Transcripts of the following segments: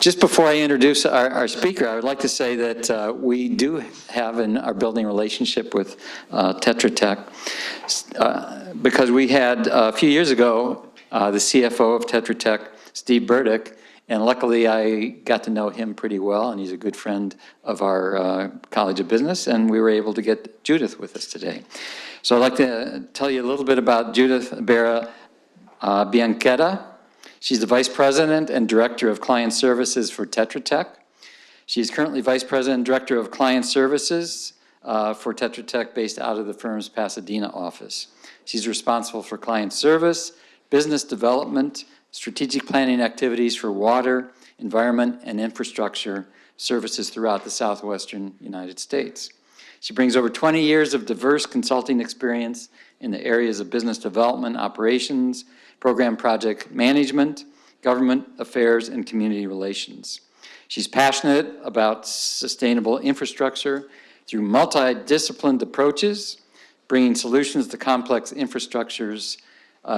Just before I introduce our speaker, I would like to say that we do have in our building relationship with Tetra Tech, because we had a few years ago the CFO of Tetra Tech, Steve Burdick, and luckily I got to know him pretty well, and he's a good friend of our College of Business, and we were able to get Judith with us today. So I'd like to tell you a little bit about Judith Ibarra-Bianchetta. She's the Vice President and Director of Client Services for Tetra Tech. She's currently Vice President and Director of Client Services for Tetra Tech based out of the firm's Pasadena office. She's responsible for client service, business development, strategic planning activities for water, environment, and infrastructure services throughout the southwestern United States. She brings over 20 years of diverse consulting experience in the areas of business development, operations, program project management, government affairs, and community relations. She's passionate about sustainable infrastructure through multidisciplined approaches, bringing solutions to complex infrastructures,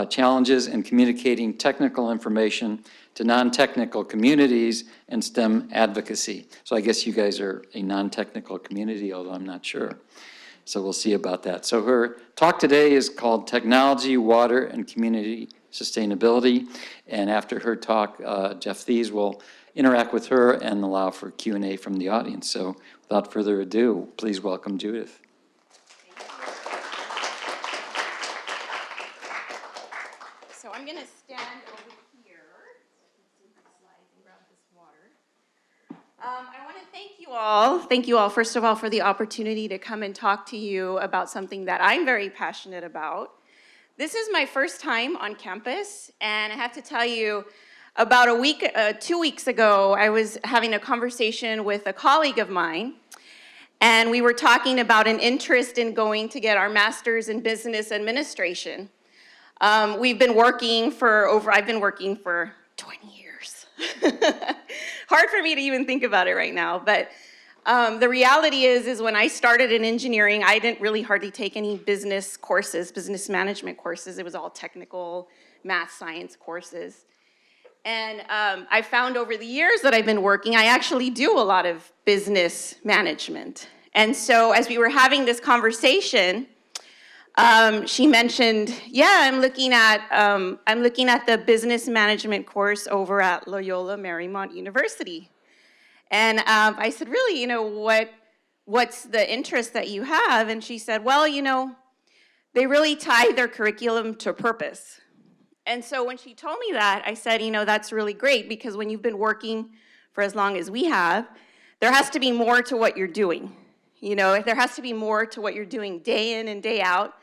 challenges, and communicating technical information to non-technical communities and STEM advocacy. So I guess you guys are a non-technical community, although I'm not sure. So we'll see about that. So her talk today is called Technology, Water, and Community Sustainability. And after her talk, Jeff Thies will interact with her and allow for Q&A from the audience. So without further ado, please welcome Judith. So I'm going to stand over here so I can see my slides and grab this water. I want to thank you all. Thank you all, first of all, for the opportunity to come and talk to you about something that I'm very passionate about. This is my first time on campus, and I have to tell you, about 2 weeks ago, I was having a conversation with a colleague of mine, and we were talking about an interest in going to get our master's in business administration. I've been working for 20 years. Hard for me to even think about it right now, but the reality is when I started in engineering, I didn't really hardly take any business courses, business management courses. It was all technical, math, science courses. And I found over the years that I've been working, I actually do a lot of business management. And so as we were having this conversation, she mentioned, yeah, I'm looking at the business management course over at Loyola Marymount University. And I said, really, what's the interest that you have? And she said, well, they really tie their curriculum to purpose. And so when she told me that, I said, that's really great, because when you've been working for as long as we have, there has to be more to what you're doing. There has to be more to what you're doing day in and day out.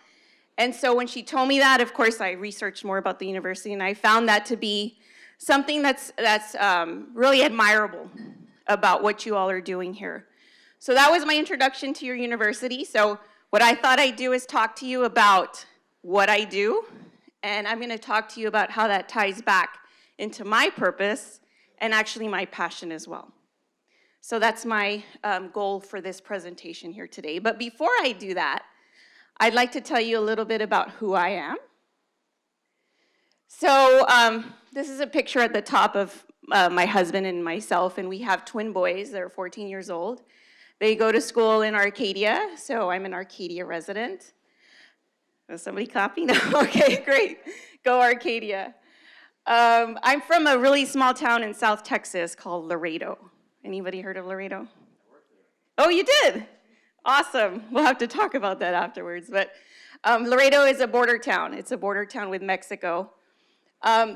And so when she told me that, of course, I researched more about the university, and I found that to be something that's really admirable about what you all are doing here. So that was my introduction to your university. So what I thought I'd do is talk to you about what I do, and I'm going to talk to you about how that ties back into my purpose and actually my passion as well. So that's my goal for this presentation here today. But before I do that, I'd like to tell you a little bit about who I am. So this is a picture at the top of my husband and myself, and we have twin boys. They're 14 years old. They go to school in Arcadia, so I'm an Arcadia resident. Is somebody clapping? Okay, great. Go Arcadia. I'm from a really small town in South Texas called Laredo. Anybody heard of Laredo? Oh, you did? Awesome. We'll have to talk about that afterwards. But Laredo is a border town. It's a border town with Mexico.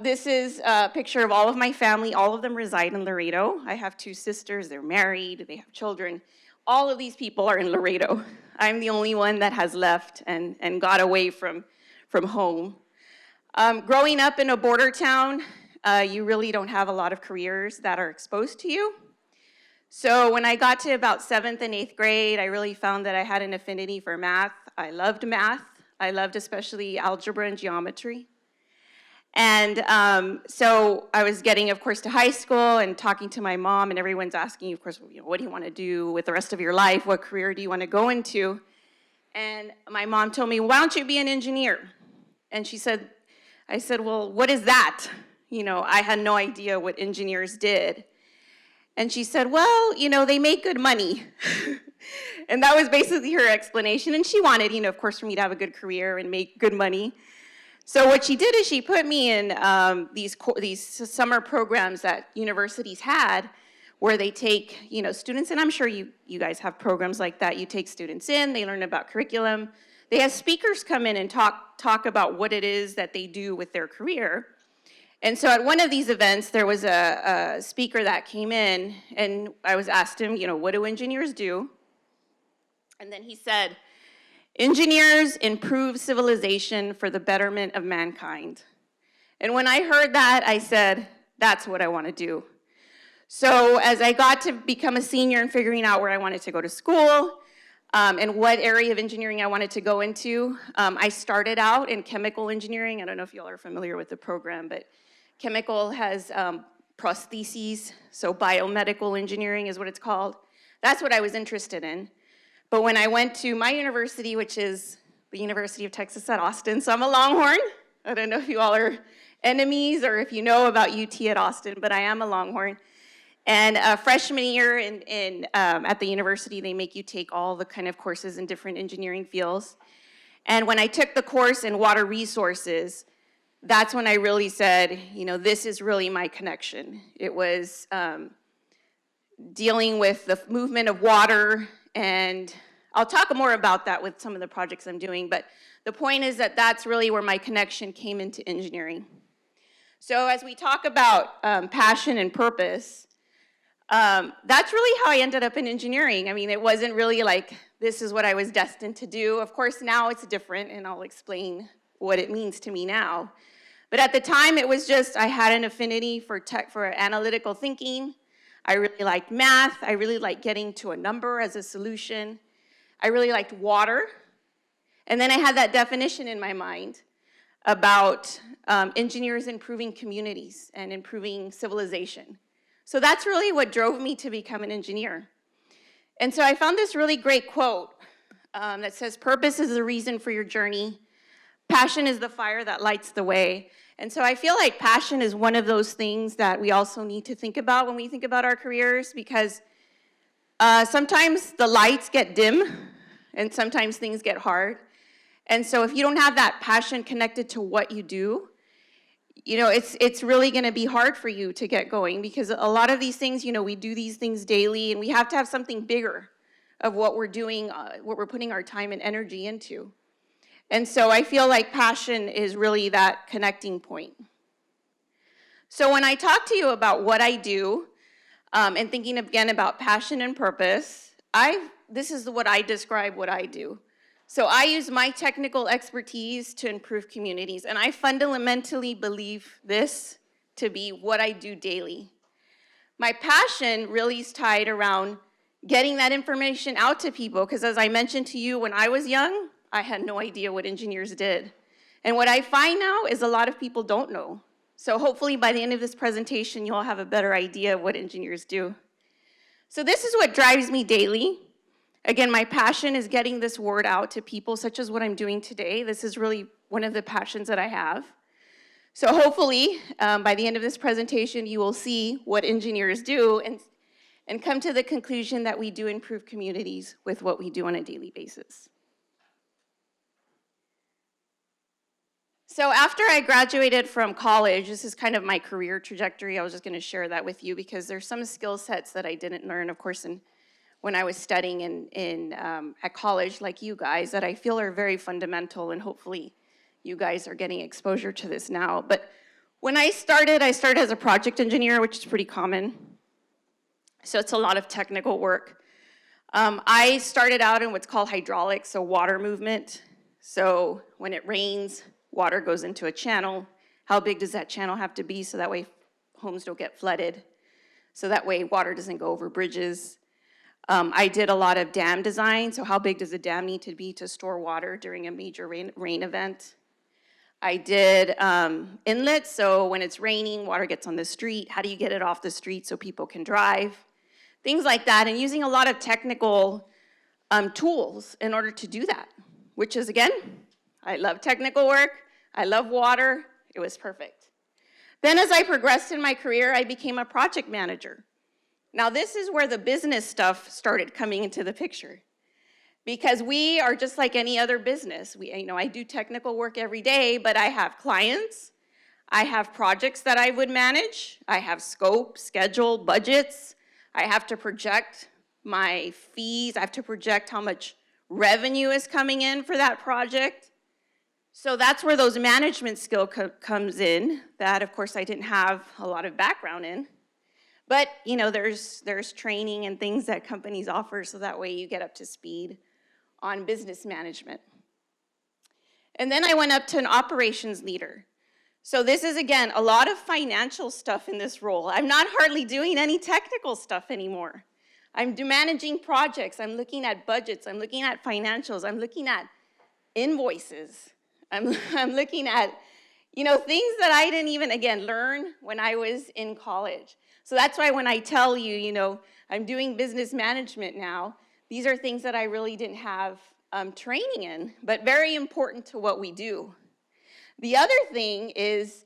This is a picture of all of my family. All of them reside in Laredo. I have 2 sisters. They're married. They have children. All of these people are in Laredo. I'm the only one that has left and got away from home. Growing up in a border town, you really don't have a lot of careers that are exposed to you. So when I got to about 7th and 8th grade, I really found that I had an affinity for math. I loved math. I loved especially algebra and geometry. And so I was getting, of course, to high school and talking to my mom, and everyone's asking, of course, what do you want to do with the rest of your life? What career do you want to go into? And my mom told me, why don't you be an engineer? And I said, well, what is that? I had no idea what engineers did. And she said, well, they make good money. And that was basically her explanation. And she wanted, of course, for me to have a good career and make good money. So what she did is she put me in these summer programs that universities had where they take, students, and I'm sure you guys have programs like that. You take students in, they learn about curriculum. They have speakers come in and talk about what it is that they do with their career. And so at one of these events, there was a speaker that came in, and I was asked him, what do engineers do? And then he said, engineers improve civilization for the betterment of mankind. And when I heard that, I said, that's what I want to do. So as I got to become a senior and figuring out where I wanted to go to school and what area of engineering I wanted to go into, I started out in chemical engineering. I don't know if you all are familiar with the program, but chemical has prostheses, so biomedical engineering is what it's called. That's what I was interested in. But when I went to my university, which is the University of Texas at Austin, so I'm a Longhorn. I don't know if you all are enemies or if you know about UT at Austin, but I am a Longhorn. And freshman year at the university, they make you take all the kind of courses in different engineering fields. And when I took the course in water resources, that's when I really said, this is really my connection. It was dealing with the movement of water, and I'll talk more about that with some of the projects I'm doing, but the point is that that's really where my connection came into engineering. So as we talk about passion and purpose, that's really how I ended up in engineering. I mean, it wasn't really like, this is what I was destined to do. Of course, now it's different, and I'll explain what it means to me now. But at the time, it was just, I had an affinity for analytical thinking. I really liked math. I really liked getting to a number as a solution. I really liked water. And then I had that definition in my mind about engineers improving communities and improving civilization. So that's really what drove me to become an engineer. And so I found this really great quote that says, purpose is the reason for your journey. Passion is the fire that lights the way. And so I feel like passion is one of those things that we also need to think about when we think about our careers, because sometimes the lights get dim and sometimes things get hard. And so if you don't have that passion connected to what you do, it's really going to be hard for you to get going, because a lot of these things, we do these things daily, and we have to have something bigger of what we're doing, what we're putting our time and energy into. And so I feel like passion is really that connecting point. So when I talk to you about what I do, and thinking again about passion and purpose, this is what I describe what I do. So I use my technical expertise to improve communities, and I fundamentally believe this to be what I do daily. My passion really is tied around getting that information out to people, because as I mentioned to you, when I was young, I had no idea what engineers did. And what I find now is a lot of people don't know. So hopefully by the end of this presentation, you'll have a better idea of what engineers do. So this is what drives me daily. Again, my passion is getting this word out to people, such as what I'm doing today. This is really one of the passions that I have. So hopefully, by the end of this presentation, you will see what engineers do and come to the conclusion that we do improve communities with what we do on a daily basis. So after I graduated from college, this is kind of my career trajectory. I was just going to share that with you because there's some skill sets that I didn't learn, of course, when I was studying at college, like you guys, that I feel are very fundamental, and hopefully you guys are getting exposure to this now. But when I started as a project engineer, which is pretty common. So it's a lot of technical work. I started out in what's called hydraulics, so water movement. So when it rains, water goes into a channel. How big does that channel have to be so that way homes don't get flooded? So that way water doesn't go over bridges. I did a lot of dam design. So how big does a dam need to be to store water during a major rain event? I did inlets. So when it's raining, water gets on the street. How do you get it off the street so people can drive? Things like that. And using a lot of technical tools in order to do that, which is, again, I love technical work. I love water. It was perfect. Then as I progressed in my career, I became a project manager. Now, this is where the business stuff started coming into the picture. Because we are just like any other business. I do technical work every day, but I have clients. I have projects that I would manage. I have scope, schedule, budgets. I have to project my fees. I have to project how much revenue is coming in for that project. So that's where those management skill comes in, that of course I didn't have a lot of background in. But there's training and things that companies offer so that way you get up to speed on business management. And then I went up to an operations leader. So this is, again, a lot of financial stuff in this role. I'm not hardly doing any technical stuff anymore. I'm managing projects. I'm looking at budgets. I'm looking at financials. I'm looking at invoices. I'm looking at, things that I didn't even, again, learn when I was in college. So that's why when I tell you, I'm doing business management now, these are things that I really didn't have training in, but very important to what we do. The other thing is,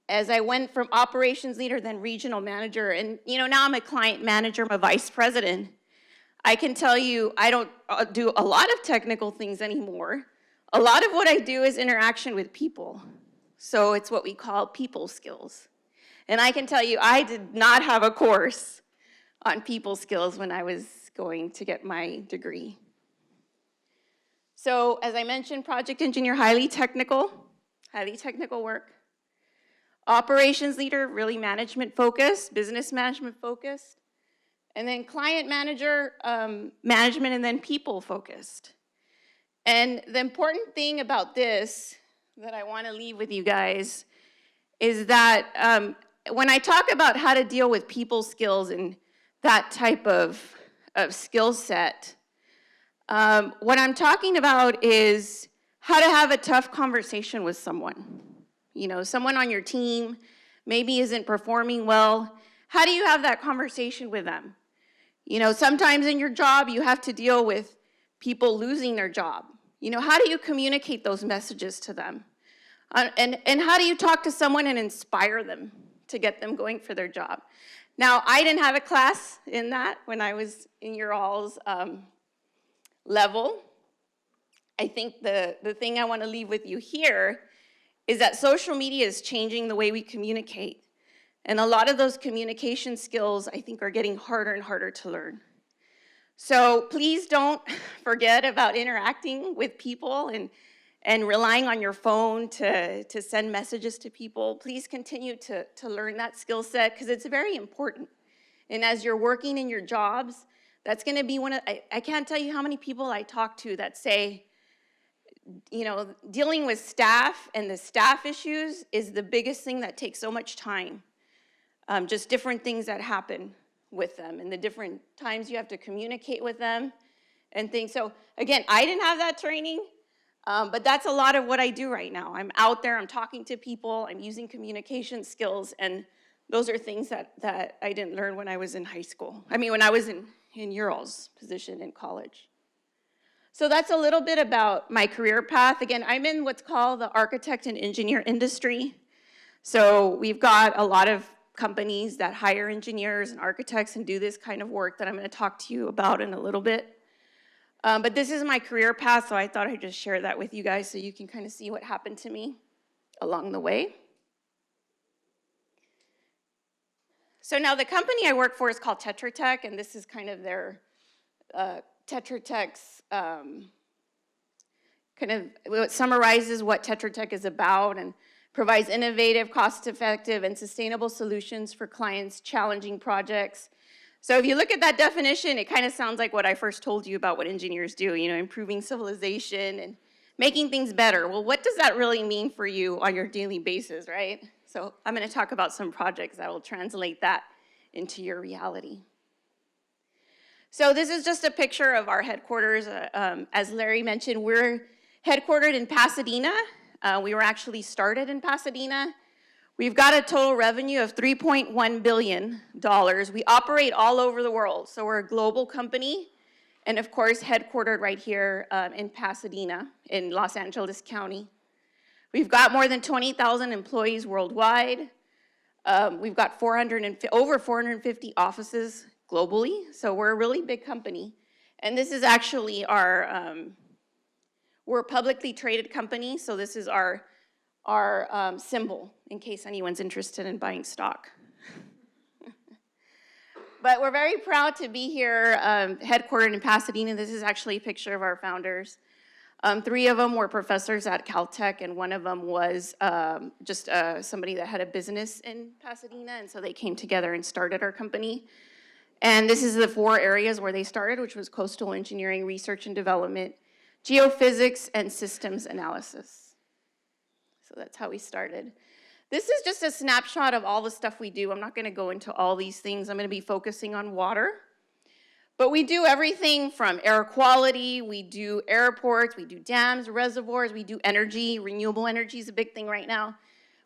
as I went from operations leader, then regional manager, and now I'm a client manager, I'm a vice president, I can tell you I don't do a lot of technical things anymore. A lot of what I do is interaction with people. So it's what we call people skills. And I can tell you I did not have a course on people skills when I was going to get my degree. So as I mentioned, project engineer, highly technical work. Operations leader, really management focused, business management focused. And then client manager, management, and then people focused. And the important thing about this that I want to leave with you guys is that when I talk about how to deal with people skills and that type of skill set, what I'm talking about is how to have a tough conversation with someone. Someone on your team maybe isn't performing well. How do you have that conversation with them? Sometimes in your job you have to deal with people losing their job. How do you communicate those messages to them? And how do you talk to someone and inspire them to get them going for their job? Now, I didn't have a class in that when I was in your all's level. I think the thing I want to leave with you here is that social media is changing the way we communicate. And a lot of those communication skills, I think, are getting harder and harder to learn. So please don't forget about interacting with people and relying on your phone to send messages to people. Please continue to learn that skill set because it's very important. And as you're working in your jobs, that's going to be I can't tell you how many people I talk to that say, dealing with staff and the staff issues is the biggest thing that takes so much time. Just different things that happen with them and the different times you have to communicate with them and things. So again, I didn't have that training, but that's a lot of what I do right now. I'm out there, I'm talking to people, I'm using communication skills, and those are things that I didn't learn when I was in high school. When I was in your all's position in college. So that's a little bit about my career path. Again, I'm in what's called the architect and engineer industry. So we've got a lot of companies that hire engineers and architects and do this kind of work that I'm going to talk to you about in a little bit. But this is my career path, so I thought I'd just share that with you guys so you can kind of see what happened to me along the way. So now the company I work for is called Tetra, and this is kind of their Tetra Tech's kind of what summarizes what Tetra Tech is about and provides innovative, cost-effective, and sustainable solutions for clients' challenging projects. So if you look at that definition, it kind of sounds like what I first told you about what engineers do, improving civilization and making things better. Well, what does that really mean for you on your daily basis, right? So I'm going to talk about some projects that will translate that into your reality. So this is just a picture of our headquarters. As Larry mentioned, we're headquartered in Pasadena. We were actually started in Pasadena. We've got a total revenue of $3.1 billion. We operate all over the world, so we're a global company, and of course, headquartered right here in Pasadena, in Los Angeles County. We've got more than 20,000 employees worldwide. We've got over 450 offices globally. So we're a really big company. And this is actually our, we're a publicly traded company, so this is our symbol, in case anyone's interested in buying stock. But we're very proud to be here, headquartered in Pasadena. This is actually a picture of our founders. 3 of them were professors at Caltech, and 1 of them was just somebody that had a business in Pasadena, and so they came together and started our company. And this is the 4 areas where they started, which was coastal engineering, research and development, geophysics, and systems analysis. So that's how we started. This is just a snapshot of all the stuff we do. I'm not going to go into all these things. I'm going to be focusing on water. But we do everything from air quality, we do airports, we do dams, reservoirs, we do energy. Renewable energy is a big thing right now.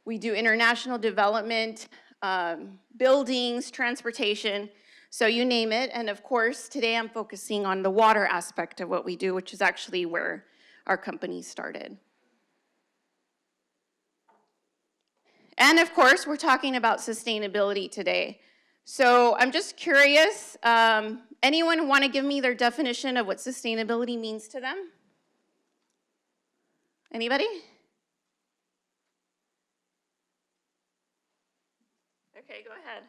We do international development, buildings, transportation, so you name it. And of course, today I'm focusing on the water aspect of what we do, which is actually where our company started. And of course, we're talking about sustainability today. So I'm just curious, anyone want to give me their definition of what sustainability means to them? Anybody? Okay, go ahead.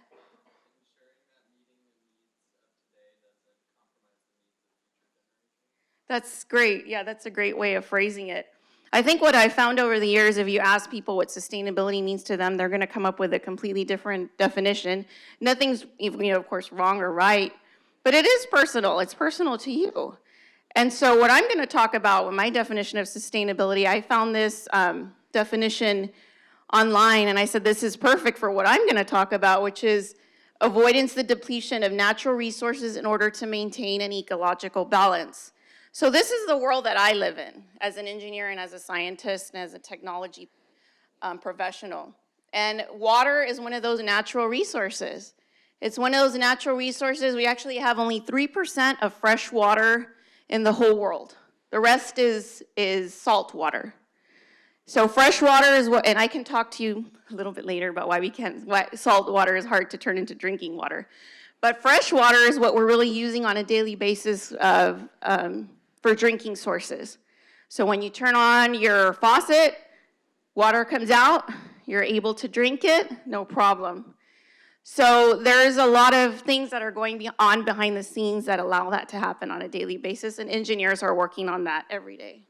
That's great. Yeah, that's a great way of phrasing it. I think what I found over the years, if you ask people what sustainability means to them, they're going to come up with a completely different definition. Nothing's, of course, wrong or right, but it is personal. It's personal to you. And so what I'm going to talk about with my definition of sustainability, I found this definition online, and I said this is perfect for what I'm going to talk about, which is avoidance the depletion of natural resources in order to maintain an ecological balance. So this is the world that I live in as an engineer and as a scientist and as a technology professional. And water is one of those natural resources. It's one of those natural resources. We actually have only 3% of fresh water in the whole world. The rest is salt water. So fresh water is what, and I can talk to you a little bit later about why salt water is hard to turn into drinking water. But fresh water is what we're really using on a daily basis for drinking sources. So when you turn on your faucet, water comes out, you're able to drink it, no problem. So there's a lot of things that are going on behind the scenes that allow that to happen on a daily basis, and engineers are working on that every day.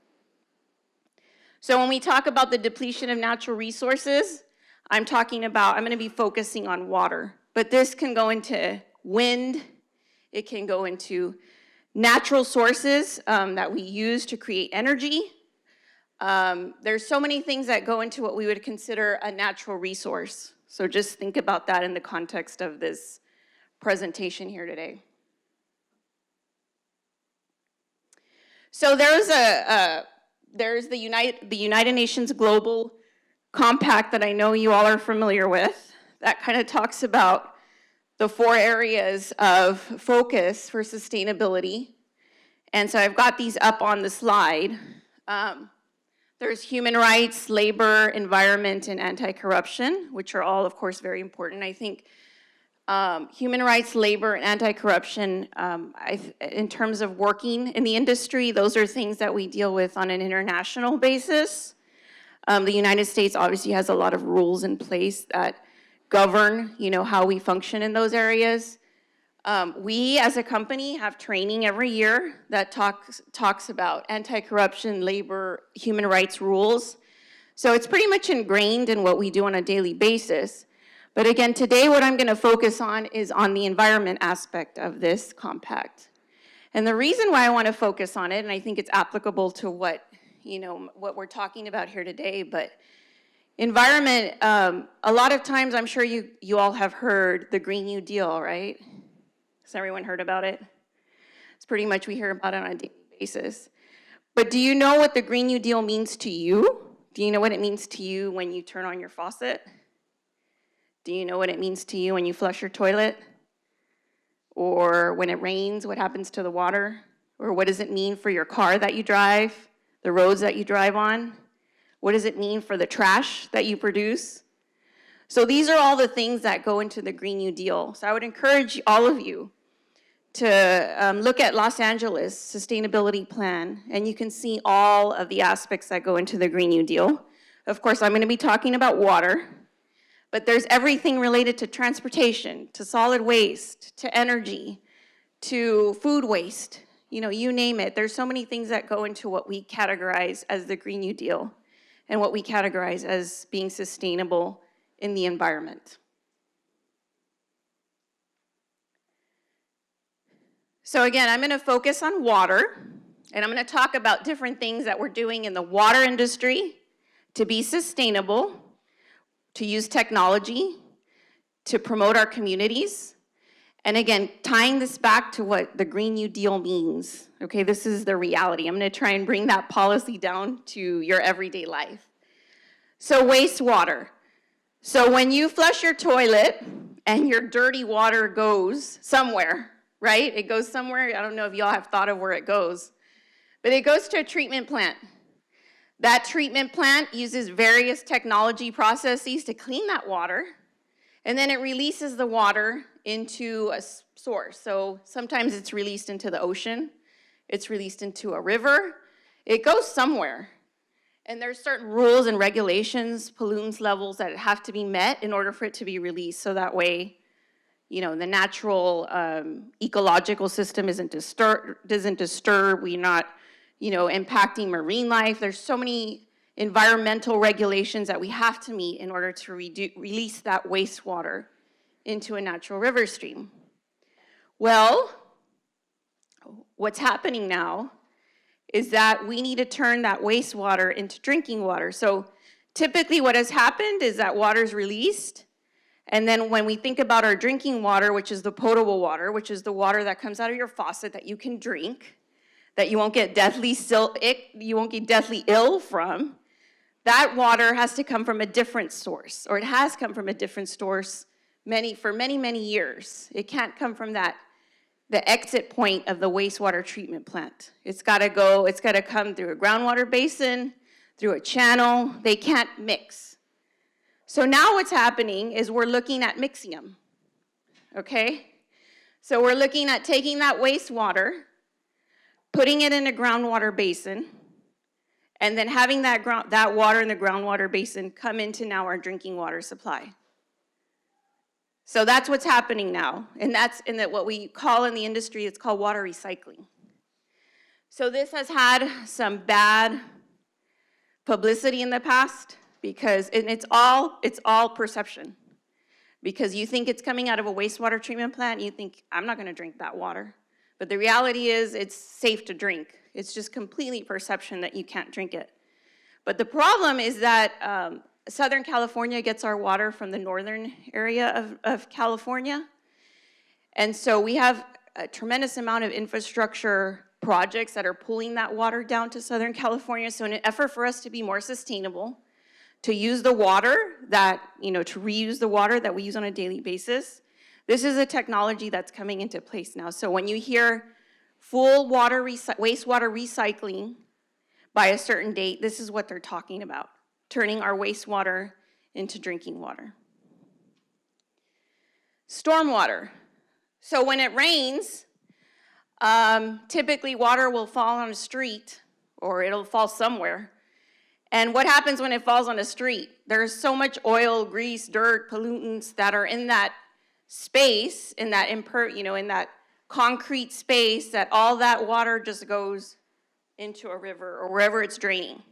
So when we talk about the depletion of natural resources, I'm going to be focusing on water, but this can go into wind, it can go into natural sources that we use to create energy. There's so many things that go into what we would consider a natural resource. So just think about that in the context of this presentation here today. So there's the United Nations Global Compact that I know you all are familiar with, that kind of talks about the 4 areas of focus for sustainability. And so I've got these up on the slide. There's human rights, labor, environment, and anti-corruption, which are all, of course, very important. I think human rights, labor, and anti-corruption, in terms of working in the industry, those are things that we deal with on an international basis. The United States obviously has a lot of rules in place that govern, how we function in those areas. We, as a company, have training every year that talks about anti-corruption, labor, human rights rules. So it's pretty much ingrained in what we do on a daily basis. But again, today what I'm going to focus on is on the environment aspect of this compact. And the reason why I want to focus on it, and I think it's applicable to what we're talking about here today, but environment, a lot of times I'm sure you all have heard the Green New Deal, right? Has everyone heard about it? It's pretty much we hear about it on a daily basis. But do you know what the Green New Deal means to you? Do you know what it means to you when you turn on your faucet? Do you know what it means to you when you flush your toilet? Or when it rains, what happens to the water? Or what does it mean for your car that you drive, the roads that you drive on? What does it mean for the trash that you produce? So these are all the things that go into the Green New Deal. So I would encourage all of you to look at Los Angeles sustainability plan, and you can see all of the aspects that go into the Green New Deal. Of course, I'm going to be talking about water, but there's everything related to transportation, to solid waste, to energy, to food waste, you name it. There's so many things that go into what we categorize as the Green New Deal and what we categorize as being sustainable in the environment. So again, I'm going to focus on water, and I'm going to talk about different things that we're doing in the water industry to be sustainable, to use technology, to promote our communities, and again, tying this back to what the Green New Deal means. Okay, this is the reality. I'm going to try and bring that policy down to your everyday life. So wastewater. So when you flush your toilet and your dirty water goes somewhere, right? It goes somewhere. I don't know if y'all have thought of where it goes, but it goes to a treatment plant. That treatment plant uses various technology processes to clean that water, and then it releases the water into a source. So sometimes it's released into the ocean, it's released into a river, it goes somewhere. And there's certain rules and regulations, pollutants levels that have to be met in order for it to be released, so that way the natural ecological system isn't disturbed. We're not, impacting marine life. There's so many environmental regulations that we have to meet in order to release that wastewater into a natural river stream. Well, what's happening now is that we need to turn that wastewater into drinking water. So typically what has happened is that water is released, and then when we think about our drinking water, which is the potable water, which is the water that comes out of your faucet that you can drink, that you won't get deathly ill from, that water has to come from a different source, or it has come from a different source for many, many years. It can't come from the exit point of the wastewater treatment plant. It's got to come through a groundwater basin, through a channel. They can't mix. So now what's happening is we're looking at mixing them, okay? So we're looking at taking that wastewater, putting it in a groundwater basin, and then having that water in the groundwater basin come into now our drinking water supply. So that's what's happening now, and that's what we call in the industry, it's called water recycling. So this has had some bad publicity in the past, because it's all perception. Because you think it's coming out of a wastewater treatment plant, and you think, I'm not going to drink that water. But the reality is it's safe to drink. It's just completely perception that you can't drink it. But the problem is that Southern California gets our water from the northern area of California. And so we have a tremendous amount of infrastructure projects that are pulling that water down to Southern California. So in an effort for us to be more sustainable, to use the water to reuse the water that we use on a daily basis, this is a technology that's coming into place now. So when you hear full wastewater recycling by a certain date, this is what they're talking about, turning our wastewater into drinking water. Stormwater. So when it rains, typically water will fall on a street, or it'll fall somewhere. And what happens when it falls on a street? There's so much oil, grease, dirt, pollutants that are in that space, in that concrete space, that all that water just goes into a river or wherever it's draining.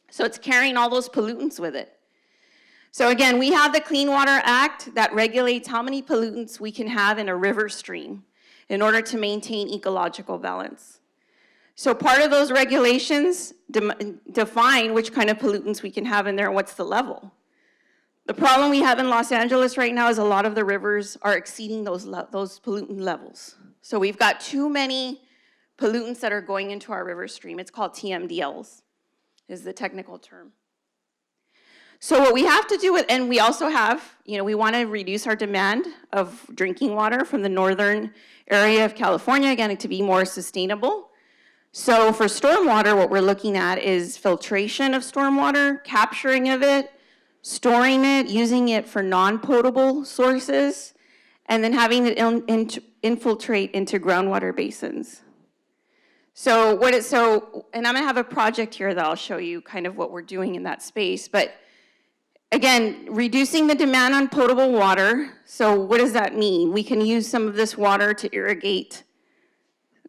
So it's carrying all those pollutants with it. So again, we have the Clean Water Act that regulates how many pollutants we can have in a river stream in order to maintain ecological balance. So part of those regulations define which kind of pollutants we can have in there and what's the level. The problem we have in Los Angeles right now is a lot of the rivers are exceeding those pollutant levels. So we've got too many pollutants that are going into our river stream. It's called TMDLs, is the technical term. So what we have to do and we also have, we want to reduce our demand of drinking water from the northern area of California, again, to be more sustainable. So for stormwater, what we're looking at is filtration of stormwater, capturing of it, storing it, using it for non-potable sources, and then having it infiltrate into groundwater basins. And I'm gonna have a project here that I'll show you kind of what we're doing in that space, but again, reducing the demand on potable water. So what does that mean? We can use some of this water to irrigate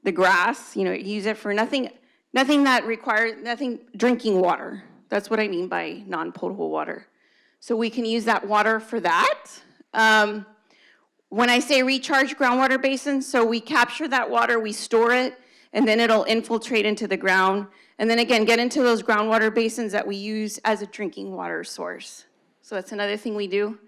the grass, use it for nothing drinking water. That's what I mean by non-potable water. So we can use that water for that. When I say recharge groundwater basins, so we capture that water, we store it, and then it'll infiltrate into the ground, and then again, get into those groundwater basins that we use as a drinking water source. So that's another thing we do.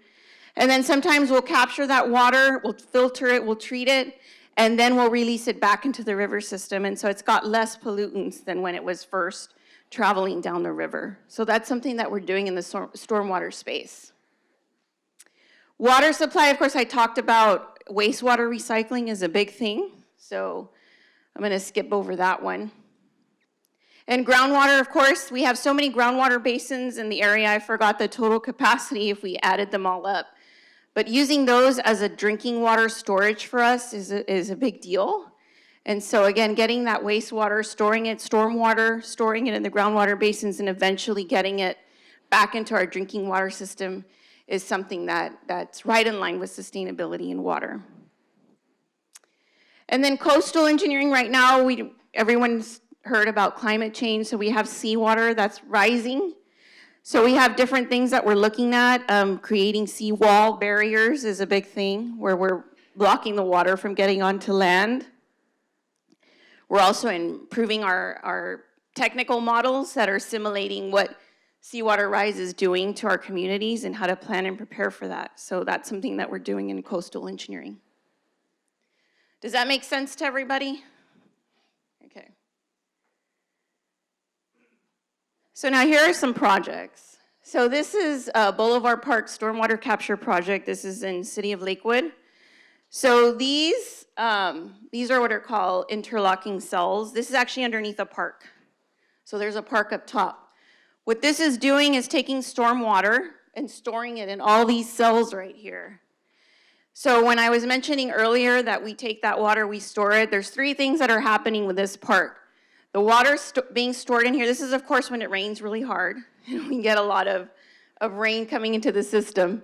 And then sometimes we'll capture that water, we'll filter it, we'll treat it, and then we'll release it back into the river system, and so it's got less pollutants than when it was first traveling down the river. So that's something that we're doing in the stormwater space. Water supply, of course, I talked about wastewater recycling is a big thing, so I'm gonna skip over that one. And groundwater, of course, we have so many groundwater basins in the area, I forgot the total capacity if we added them all up. But using those as a drinking water storage for us is a big deal. And so again, getting that wastewater, storing it, stormwater, storing it in the groundwater basins, and eventually getting it back into our drinking water system is something that's right in line with sustainability in water. And then coastal engineering right now, everyone's heard about climate change, so we have seawater that's rising. So we have different things that we're looking at. Creating seawall barriers is a big thing where we're blocking the water from getting onto land. We're also improving our technical models that are simulating what seawater rise is doing to our communities and how to plan and prepare for that. So that's something that we're doing in coastal engineering. Does that make sense to everybody? Okay. So now here are some projects. So this is Boulevard Park Stormwater Capture Project. This is in City of Lakewood. So these are what are called interlocking cells. This is actually underneath a park. So there's a park up top. What this is doing is taking storm water and storing it in all these cells right here. So when I was mentioning earlier that we take that water, we store it, there's three things that are happening with this park. The water being stored in here, this is of course when it rains really hard, and we get a lot of rain coming into the system.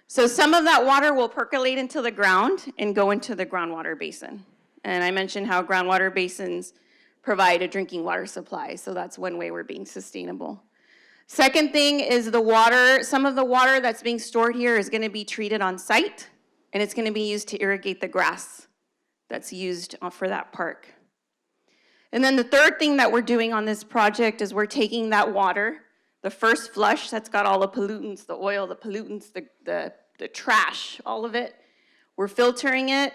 So some of that water will percolate into the ground and go into the groundwater basin. And I mentioned how groundwater basins provide a drinking water supply, so that's one way we're being sustainable. Second thing is the water. Some of the water that's being stored here is gonna be treated on site, and it's gonna be used to irrigate the grass that's used for that park. And then the third thing that we're doing on this project is we're taking that water, the first flush that's got all the pollutants, the oil, the pollutants, the trash, all of it. We're filtering it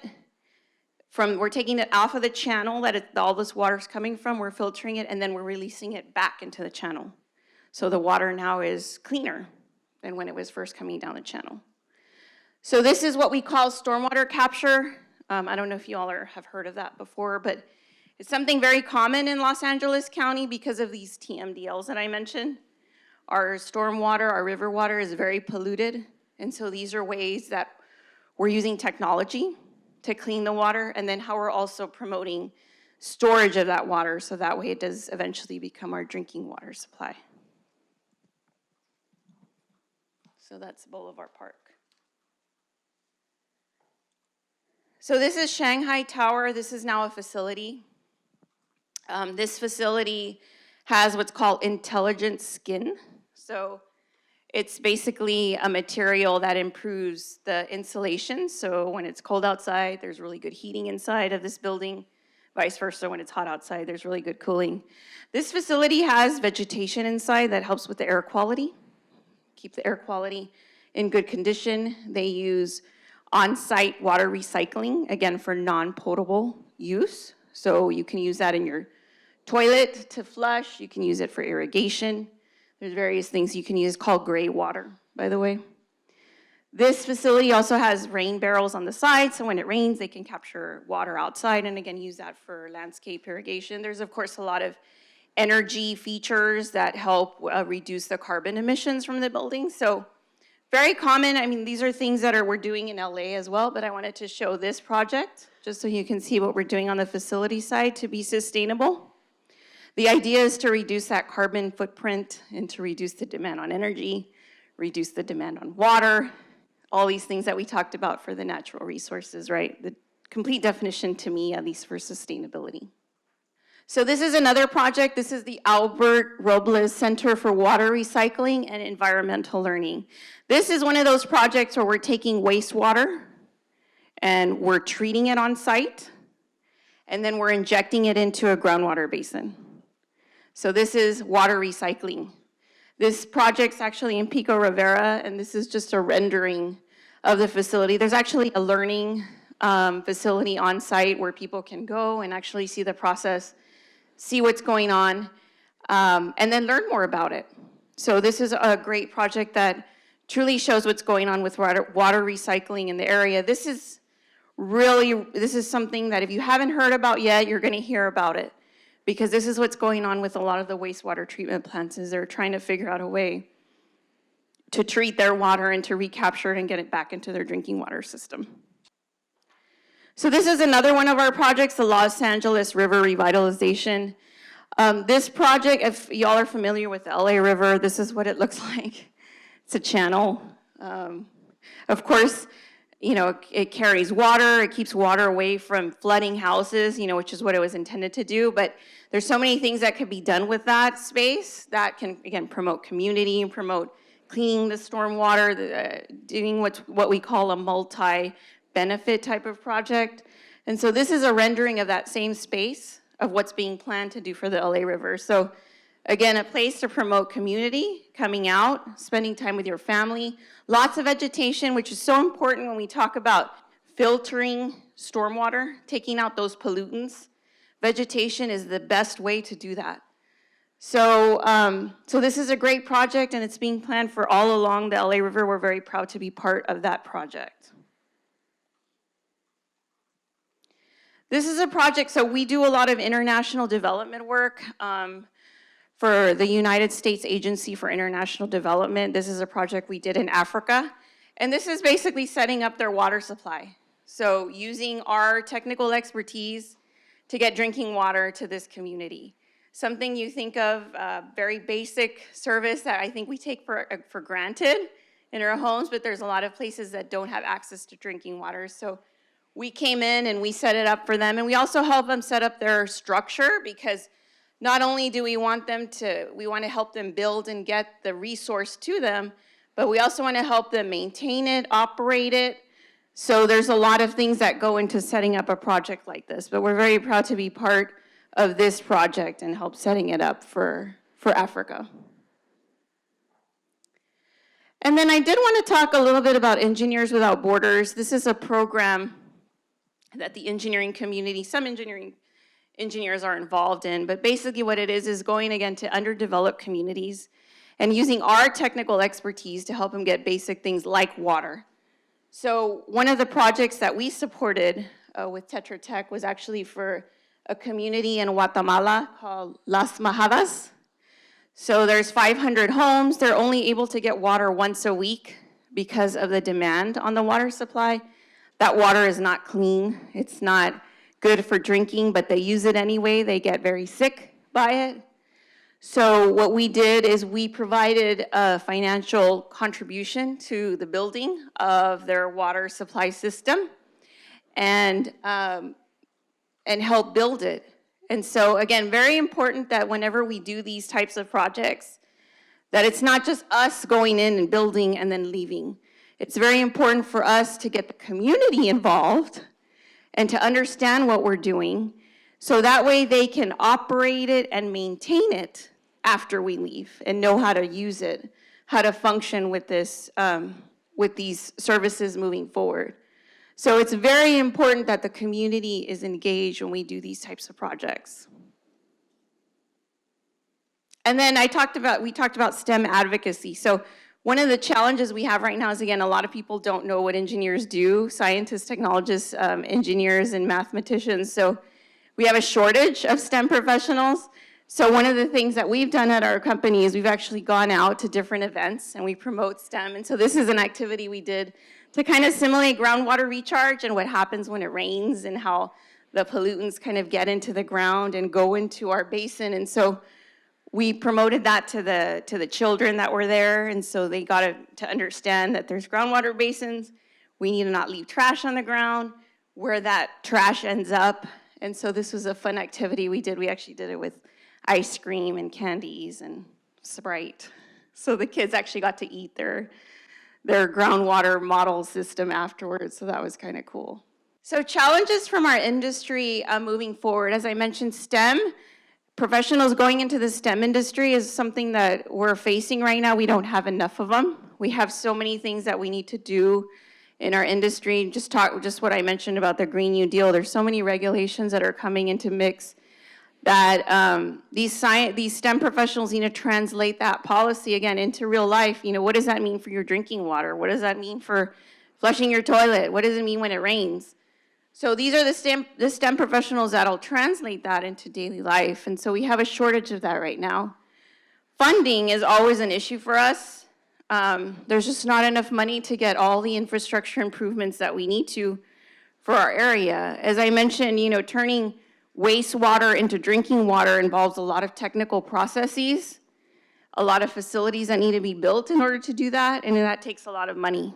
we're taking it off of the channel that all this water's coming from, we're filtering it, and then we're releasing it back into the channel. So the water now is cleaner than when it was first coming down the channel. So this is what we call stormwater capture. I don't know if you all have heard of that before, but it's something very common in Los Angeles County because of these TMDLs that I mentioned. Our stormwater, our river water is very polluted, and so these are ways that we're using technology to clean the water, and then how we're also promoting storage of that water so that way it does eventually become our drinking water supply. So that's Boulevard Park. So this is Shanghai Tower. This is now a facility. This facility has what's called intelligent skin. So it's basically a material that improves the insulation. So when it's cold outside, there's really good heating inside of this building. Vice versa, when it's hot outside, there's really good cooling. This facility has vegetation inside that helps with the air quality, keep the air quality in good condition. They use on-site water recycling, again, for non-potable use. So you can use that in your toilet to flush. You can use it for irrigation. There's various things you can use called gray water, by the way. This facility also has rain barrels on the side, so when it rains, they can capture water outside and again, use that for landscape irrigation. There's of course a lot of energy features that help reduce the carbon emissions from the building. So Very common, I mean, these are things that we're doing in LA as well, but I wanted to show this project just so you can see what we're doing on the facility side to be sustainable. The idea is to reduce that carbon footprint and to reduce the demand on energy, reduce the demand on water, all these things that we talked about for the natural resources, right? The complete definition to me, at least for sustainability. So this is another project. This is the Albert Robles Center for Water Recycling and Environmental Learning. This is one of those projects where we're taking wastewater and we're treating it on site, and then we're injecting it into a groundwater basin. So this is water recycling. This project's actually in Pico Rivera, and this is just a rendering of the facility. There's actually a learning facility on site where people can go and actually see the process, see what's going on, and then learn more about it. So this is a great project that truly shows what's going on with water recycling in the area. This is something that if you haven't heard about yet, you're gonna hear about it, because this is what's going on with a lot of the wastewater treatment plants, is they're trying to figure out a way to treat their water and to recapture it and get it back into their drinking water system. So this is another one of our projects, the Los Angeles River Revitalization. This project, if y'all are familiar with the LA River, this is what it looks like. It's a channel. Of course, you know, it carries water, it keeps water away from flooding houses, you know, which is what it was intended to do, but there's so many things that could be done with that space that can, again, promote community and promote cleaning the stormwater, doing what we call a multi-benefit type of project. And so this is a rendering of that same space of what's being planned to do for the LA River. So again, a place to promote community, coming out, spending time with your family, lots of vegetation, which is so important when we talk about filtering stormwater, taking out those pollutants. Vegetation is the best way to do that. So, so this is a great project, and it's being planned for all along the LA River. We're very proud to be part of that project. This is a project, so we do a lot of international development work for the United States Agency for International Development. This is a project we did in Africa, and this is basically setting up their water supply. So using our technical expertise to get drinking water to this community. Something you think of, very basic service that I think we take for granted in our homes, but there's a lot of places that don't have access to drinking water. So we came in and we set it up for them, and we also help them set up their structure, because not only do we want to help them build and get the resource to them, but we also want to help them maintain it, operate it. So there's a lot of things that go into setting up a project like this, but we're very proud to be part of this project and help setting it up for Africa. And then I did want to talk a little bit about Engineers Without Borders. This is a program that the engineering community, some engineers are involved in, but basically what it is going again to underdeveloped communities and using our technical expertise to help them get basic things like water. So one of the projects that we supported with Tetra Tech was actually for a community in Guatemala called Las Majadas. So there's 500 homes. They're only able to get water once a week because of the demand on the water supply. That water is not clean. It's not good for drinking, but they use it anyway. They get very sick by it. So what we did is we provided a financial contribution to the building of their water supply system and help build it. And so again, very important that whenever we do these types of projects, that it's not just us going in and building and then leaving. It's very important for us to get the community involved and to understand what we're doing, so that way they can operate it and maintain it after we leave and know how to use it, how to function with this, with these services moving forward. So it's very important that the community is engaged when we do these types of projects. And then we talked about STEM advocacy. So one of the challenges we have right now is, again, a lot of people don't know what engineers do, scientists, technologists, engineers, and mathematicians. So we have a shortage of STEM professionals. So one of the things that we've done at our company is we've actually gone out to different events and we promote STEM. And so this is an activity we did to kind of simulate groundwater recharge and what happens when it rains and how the pollutants kind of get into the ground and go into our basin. And so we promoted that to the children that were there. And so they got to understand that there's groundwater basins. We need to not leave trash on the ground, where that trash ends up. And so this was a fun activity we did. We actually did it with ice cream and candies and Sprite. So the kids actually got to eat their groundwater model system afterwards, so that was kind of cool. So challenges from our industry moving forward. As I mentioned, STEM, professionals going into the STEM industry is something that we're facing right now. We don't have enough of them. We have so many things that we need to do in our industry. Just what I mentioned about the Green New Deal. There's so many regulations that are coming into mix that these STEM professionals need to translate that policy again into real life. You know, what does that mean for your drinking water? What does that mean for flushing your toilet? What does it mean when it rains? So these are the STEM professionals that'll translate that into daily life. And so we have a shortage of that right now. Funding is always an issue for us. There's just not enough money to get all the infrastructure improvements that we need to for our area. As I mentioned, you know, turning wastewater into drinking water involves a lot of technical processes, a lot of facilities that need to be built in order to do that, and that takes a lot of money.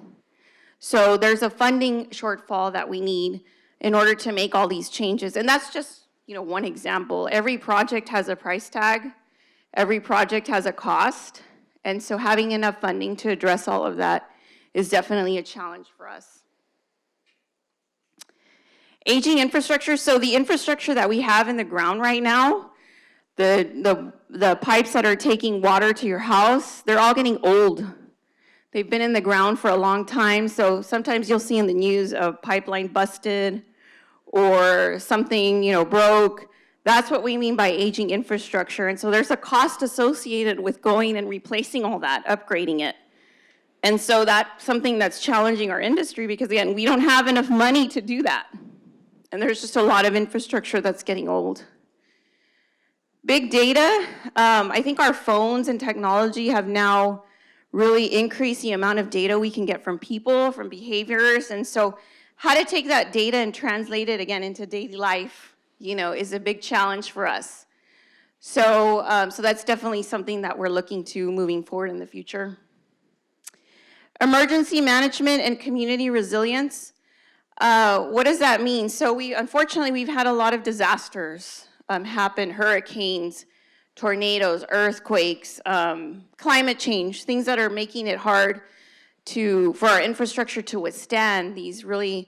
So there's a funding shortfall that we need in order to make all these changes. And that's just, you know, one example. Every project has a price tag. Every project has a cost. And so having enough funding to address all of that is definitely a challenge for us. Aging infrastructure, so the infrastructure that we have in the ground right now, the pipes that are taking water to your house, they're all getting old. They've been in the ground for a long time, so sometimes you'll see in the news a pipeline busted or something, you know, broke. That's what we mean by aging infrastructure. And so there's a cost associated with going and replacing all that, upgrading it. And so that's something that's challenging our industry because, again, we don't have enough money to do that. And there's just a lot of infrastructure that's getting old. Big data, I think our phones and technology have now really increased the amount of data we can get from people, from behaviors. And so how to take that data and translate it again into daily life, you know, is a big challenge for us. So, so that's definitely something that we're looking to moving forward in the future. Emergency management and community resilience. What does that mean? So unfortunately, we've had a lot of disasters happen, hurricanes, tornadoes, earthquakes, climate change, things that are making it hard for our infrastructure to withstand these really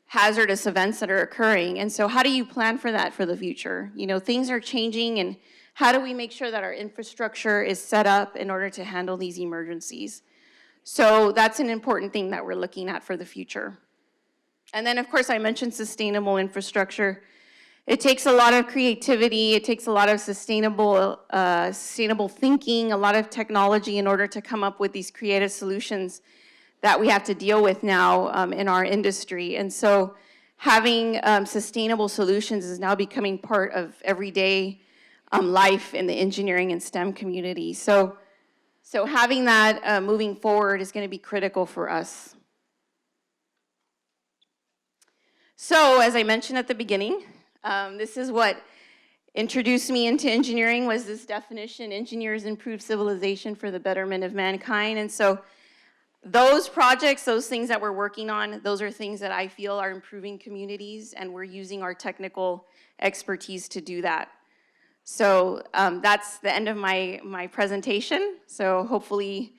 hazardous events that are occurring. And so how do you plan for that for the future? You know, things are changing, and how do we make sure that our infrastructure is set up in order to handle these emergencies? So that's an important thing that we're looking at for the future. And then, of course, I mentioned sustainable infrastructure. It takes a lot of creativity. It takes a lot of sustainable thinking, a lot of technology in order to come up with these creative solutions that we have to deal with now in our industry. And so having sustainable solutions is now becoming part of everyday life in the engineering and STEM community. So having that moving forward is going to be critical for us. So, as I mentioned at the beginning, this is what introduced me into engineering, was this definition: engineers improve civilization for the betterment of mankind. And so those projects, those things that we're working on, those are things that I feel are improving communities, and we're using our technical expertise to do that. So that's the end of my presentation. So hopefully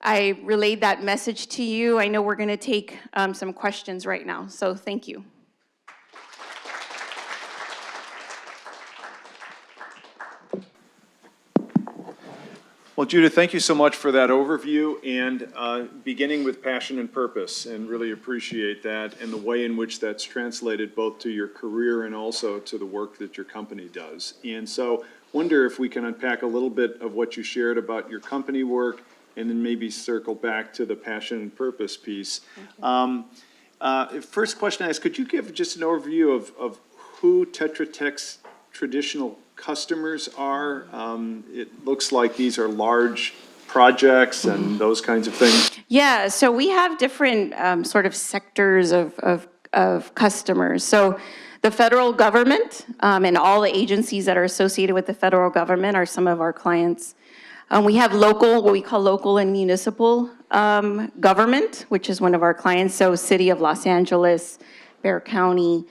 I relayed that message to you. I know we're going to take some questions right now, so thank you. Well, Judith, thank you so much for that overview, and beginning with passion and purpose, and really appreciate that and the way in which that's translated both to your career and also to the work that your company does. And so wonder if we can unpack a little bit of what you shared about your company work and then maybe circle back to the passion and purpose piece. First question I ask, could you give just an overview of who Tetra Tech's traditional customers are? It looks like these are large projects and those kinds of things. Yeah, so we have different sort of sectors of customers. So the federal government and all the agencies that are associated with the federal government are some of our clients. We have local, what we call local and municipal government, which is one of our clients. So City of Los Angeles, Bexar County,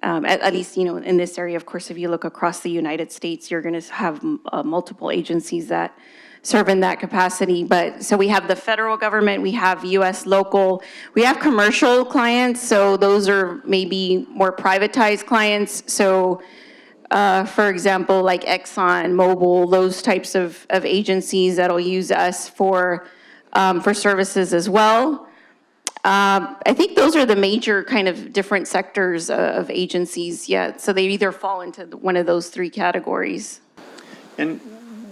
at least, you know, in this area. Of course, if you look across the United States, you're going to have multiple agencies that serve in that capacity. But so we have the federal government, we have US local, we have commercial clients. So those are maybe more privatized clients. So for example, like Exxon, Mobil, those types of agencies that'll use us for services as well. I think those are the major kind of different sectors of agencies, yeah. So they either fall into one of those three categories. And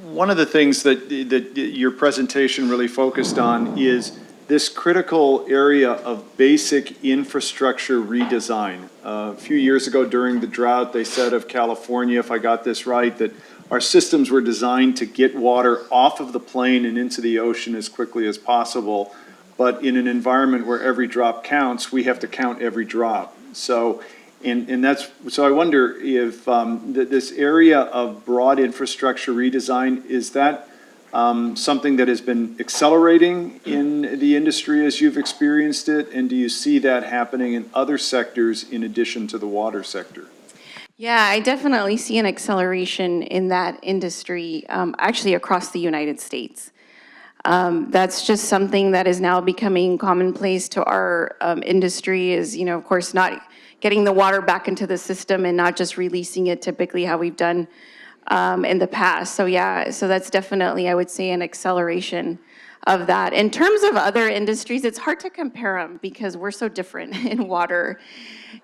one of the things that your presentation really focused on is this critical area of basic infrastructure redesign. A few years ago during the drought, they said of California, if I got this right, that our systems were designed to get water off of the plain and into the ocean as quickly as possible. But in an environment where every drop counts, we have to count every drop. So I wonder if this area of broad infrastructure redesign, is that something that has been accelerating in the industry as you've experienced it? And do you see that happening in other sectors in addition to the water sector? Yeah, I definitely see an acceleration in that industry, actually across the United States. That's just something that is now becoming commonplace to our industry is, you know, of course, not getting the water back into the system and not just releasing it typically how we've done in the past. So yeah, so that's definitely, I would say, an acceleration of that. In terms of other industries, it's hard to compare them because we're so different in water.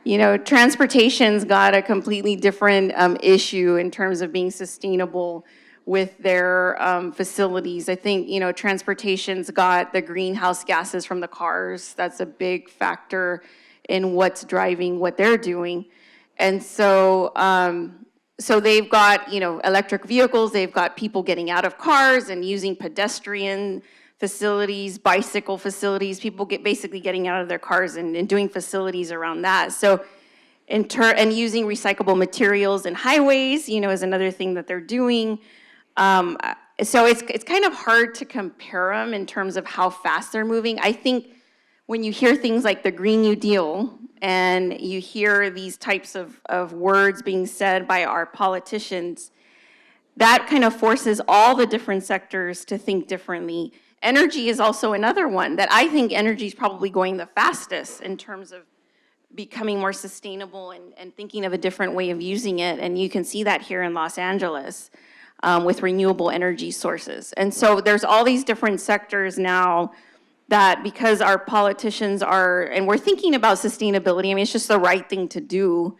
You know, transportation's got a completely different issue in terms of being sustainable with their facilities. I think, you know, transportation's got the greenhouse gases from the cars. That's a big factor in what's driving what they're doing. And so, so they've got, you know, electric vehicles, they've got people getting out of cars and using pedestrian facilities, bicycle facilities, people basically getting out of their cars and doing facilities around that. So, and using recyclable materials and highways, you know, is another thing that they're doing. So it's kind of hard to compare them in terms of how fast they're moving. I think when you hear things like the Green New Deal and you hear these types of words being said by our politicians, that kind of forces all the different sectors to think differently. Energy is also another one that I think energy is probably going the fastest in terms of becoming more sustainable and thinking of a different way of using it. And you can see that here in Los Angeles. With renewable energy sources. And so there's all these different sectors now that because our politicians are, and we're thinking about sustainability, I mean, it's just the right thing to do,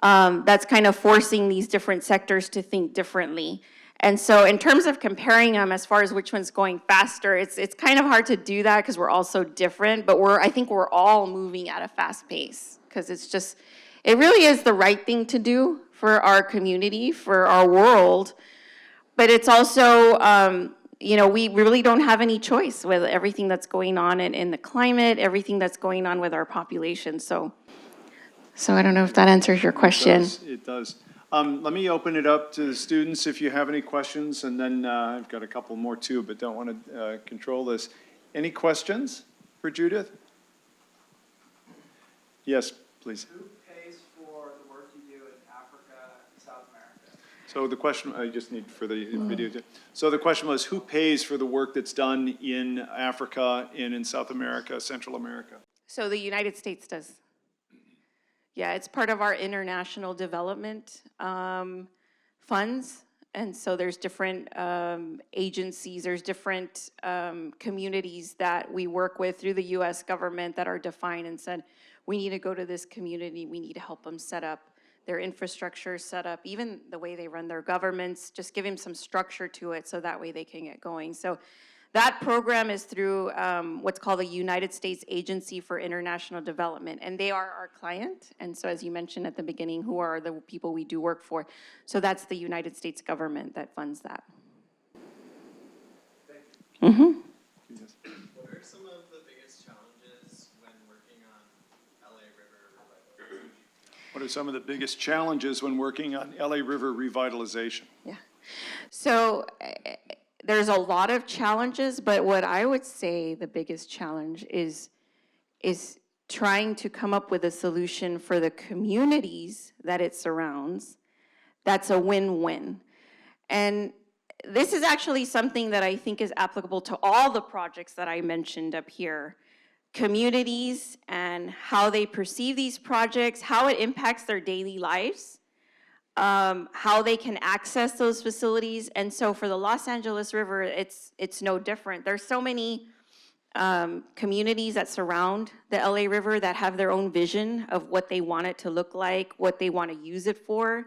that's kind of forcing these different sectors to think differently. And so in terms of comparing them as far as which one's going faster, it's kind of hard to do that because we're all so different, but I think we're all moving at a fast pace because it really is the right thing to do for our community, for our world. But it's also, you know, we really don't have any choice with everything that's going on in the climate, everything that's going on with our population. So I don't know if that answers your question. It does. Let me open it up to the students if you have any questions, and then I've got a couple more too, but don't want to control this. Any questions for Judith? Yes, please. Who pays for the work you do in Africa and South America? So the question, I just need for the video. So the question was, who pays for the work that's done in Africa and in South America, Central America? So the United States does. Yeah, it's part of our international development funds. And so there's different agencies, there's different communities that we work with through the US government that are defined and said, we need to go to this community, we need to help them set up their infrastructure, set up even the way they run their governments, just give them some structure to it so that way they can get going. So That program is through what's called the United States Agency for International Development, and they are our client. And so as you mentioned at the beginning, who are the people we do work for? So that's the United States government that funds that. What are some of the biggest challenges when working on LA River revitalization? What are some of the biggest challenges when working on LA River revitalization? Yeah. So there's a lot of challenges, but what I would say the biggest challenge is trying to come up with a solution for the communities that it surrounds that's a win-win. And this is actually something that I think is applicable to all the projects that I mentioned up here. Communities and how they perceive these projects, how it impacts their daily lives, how they can access those facilities. And so for the Los Angeles River, it's no different. There's so many communities that surround the LA River that have their own vision of what they want it to look like, what they want to use it for.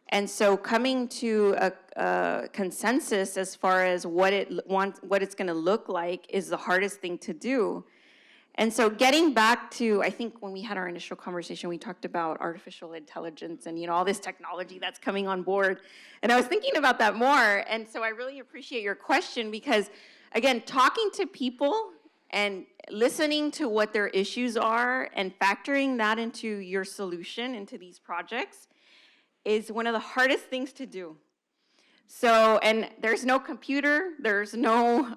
And so coming to a consensus as far as what it's going to look like is the hardest thing to do. And so getting back to, I think when we had our initial conversation, we talked about artificial intelligence and, all this technology that's coming on board. And I was thinking about that more. And so I really appreciate your question because, again, talking to people and listening to what their issues are and factoring that into your solution, into these projects, is one of the hardest things to do. So, and there's no computer, there's no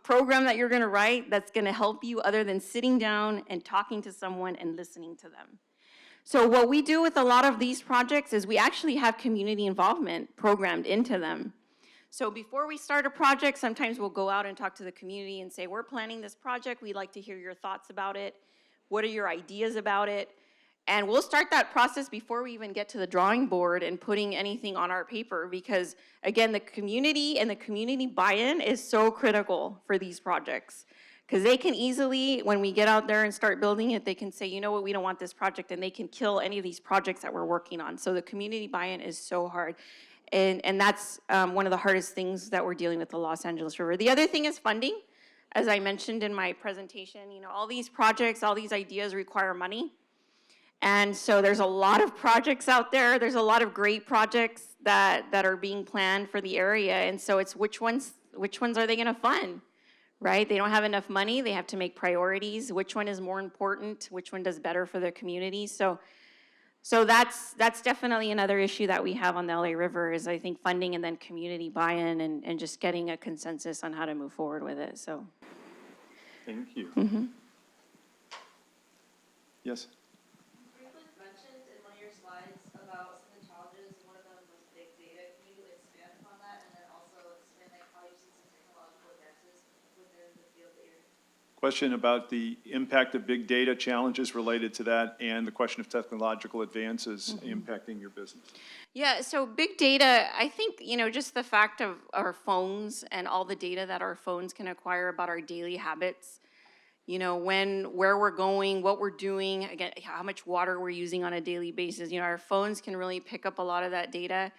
program that you're gonna write that's gonna help you other than sitting down and talking to someone and listening to them. So what we do with a lot of these projects is we actually have community involvement programmed into them. So before we start a project, sometimes we'll go out and talk to the community and say, we're planning this project, we'd like to hear your thoughts about it. What are your ideas about it? And we'll start that process before we even get to the drawing board and putting anything on our paper because, again, the community and the community buy-in is so critical for these projects. Because they can easily, when we get out there and start building it, they can say, you know what, we don't want this project, and they can kill any of these projects that we're working on. So the community buy-in is so hard. And that's one of the hardest things that we're dealing with the Los Angeles River. The other thing is funding. As I mentioned in my presentation, all these projects, all these ideas require money. And so there's a lot of projects out there. There's a lot of great projects that are being planned for the area. And so it's which ones are they going to fund, right? They don't have enough money. They have to make priorities. Which one is more important? Which one does better for the community? So that's definitely another issue that we have on the LA River is I think funding and then community buy-in and just getting a consensus on how to move forward with it. So. Thank you. Yes? Mentioned in one of your slides about some of the challenges, one of them was big data. Can you expand upon that and then also explain how you see some technological advances within the field that you're in? Question about the impact of big data, challenges related to that, and the question of technological advances impacting your business. Yeah, so big data, I think, just the fact of our phones and all the data that our phones can acquire about our daily habits, where we're going, what we're doing, again, how much water we're using on a daily basis. Our phones can really pick up a lot of that data.